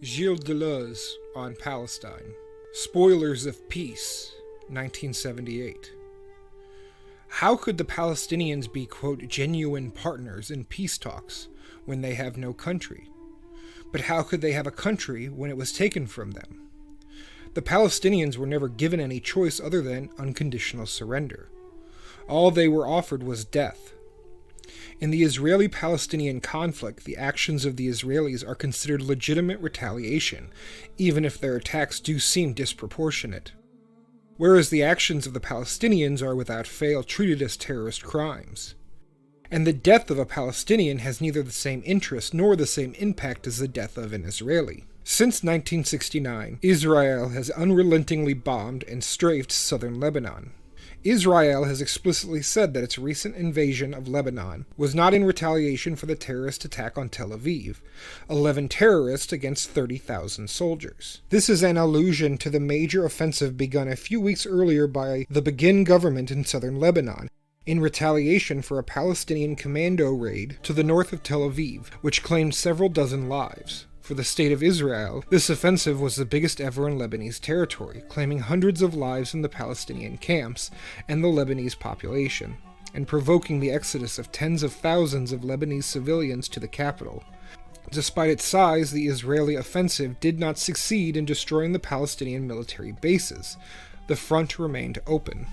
Gilles Deleuze on Palestine. Spoilers of Peace, 1978. How could the Palestinians be, quote, genuine partners in peace talks when they have no country? But how could they have a country when it was taken from them? The Palestinians were never given any choice other than unconditional surrender. All they were offered was death. In the Israeli-Palestinian conflict, the actions of the Israelis are considered legitimate retaliation, even if their attacks do seem disproportionate. Whereas the actions of the Palestinians are without fail treated as terrorist crimes. And the death of a Palestinian has neither the same interest nor the same impact as the death of an Israeli. Since 1969, Israel has unrelentingly bombed and strafed southern Lebanon. Israel has explicitly said that its recent invasion of Lebanon was not in retaliation for the terrorist attack on Tel Aviv, 11 terrorists against 30,000 soldiers. This is an allusion to the major offensive begun a few weeks earlier by the Begin government in southern Lebanon, in retaliation for a Palestinian commando raid to the north of Tel Aviv, which claimed several dozen lives. For the State of Israel, this offensive was the biggest ever in Lebanese territory, claiming hundreds of lives in the Palestinian camps and the Lebanese population, and provoking the exodus of tens of thousands of Lebanese civilians to the capital. Despite its size, the Israeli offensive did not succeed in destroying the Palestinian military bases. The front remained open.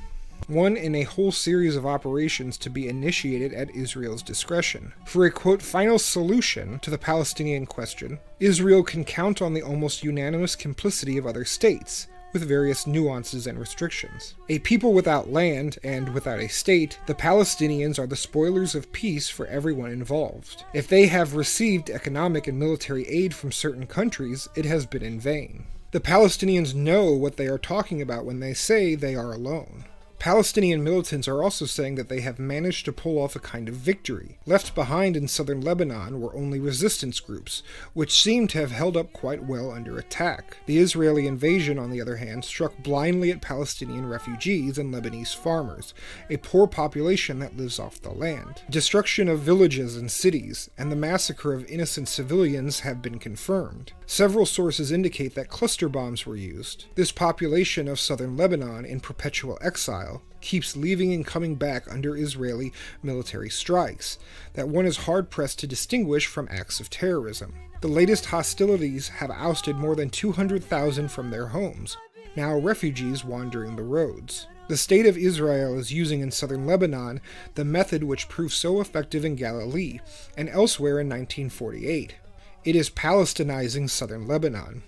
One in a whole series of operations to be initiated at Israel's discretion. For a, quote, final solution to the Palestinian question, Israel can count on the almost unanimous complicity of other states, with various nuances and restrictions. A people without land, and without a state, the Palestinians are the spoilers of peace for everyone involved. If they have received economic and military aid from certain countries, it has been in vain. The Palestinians know what they are talking about when they say they are alone. Palestinian militants are also saying that they have managed to pull off a kind of victory. Left behind in southern Lebanon were only resistance groups, which seem to have held up quite well under attack. The Israeli invasion, on the other hand, struck blindly at Palestinian refugees and Lebanese farmers, a poor population that lives off the land. Destruction of villages and cities, and the massacre of innocent civilians have been confirmed. Several sources indicate that cluster bombs were used. This population of southern Lebanon, in perpetual exile, keeps leaving and coming back under Israeli military strikes that one is hard-pressed to distinguish from acts of terrorism. The latest hostilities have ousted more than 200,000 from their homes, now refugees wandering the roads. The State of Israel is using in southern Lebanon the method which proved so effective in Galilee and elsewhere in 1948. It is Palestinizing southern Lebanon.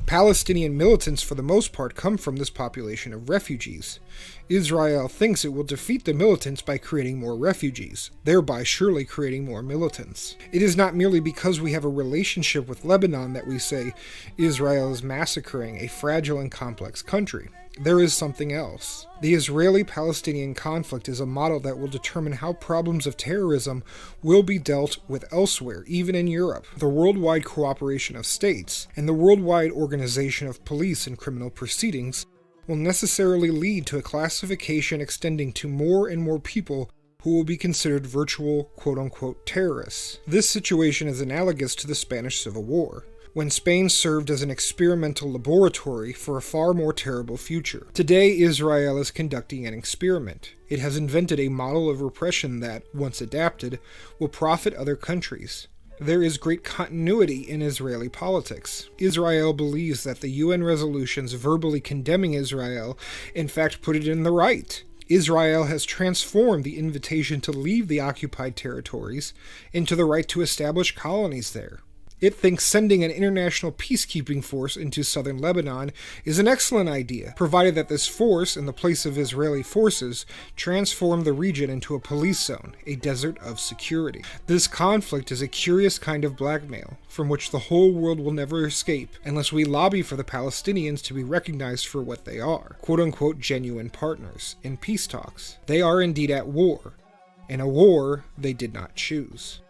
Palestinian militants for the most part come from this population of refugees. Israel thinks it will defeat the militants by creating more refugees, thereby surely creating more militants. It is not merely because we have a relationship with Lebanon that we say Israel is massacring a fragile and complex country. There is something else. The Israeli-Palestinian conflict is a model that will determine how problems of terrorism will be dealt with elsewhere, even in Europe. The worldwide cooperation of states, and the worldwide organization of police and criminal proceedings will necessarily lead to a classification extending to more and more people who will be considered virtual, quote-unquote, terrorists. This situation is analogous to the Spanish Civil War, when Spain served as an experimental laboratory for a far more terrible future. Today, Israel is conducting an experiment. It has invented a model of repression that, once adapted, will profit other countries. There is great continuity in Israeli politics. Israel believes that the UN resolutions verbally condemning Israel, in fact, put it in the right. Israel has transformed the invitation to leave the occupied territories into the right to establish colonies there. It thinks sending an international peacekeeping force into southern Lebanon is an excellent idea, provided that this force, in the place of Israeli forces, transform the region into a police zone, a desert of security. This conflict is a curious kind of blackmail, from which the whole world will never escape unless we lobby for the Palestinians to be recognized for what they are, quote-unquote genuine partners, in peace talks. They are indeed at war, and a war they did not choose.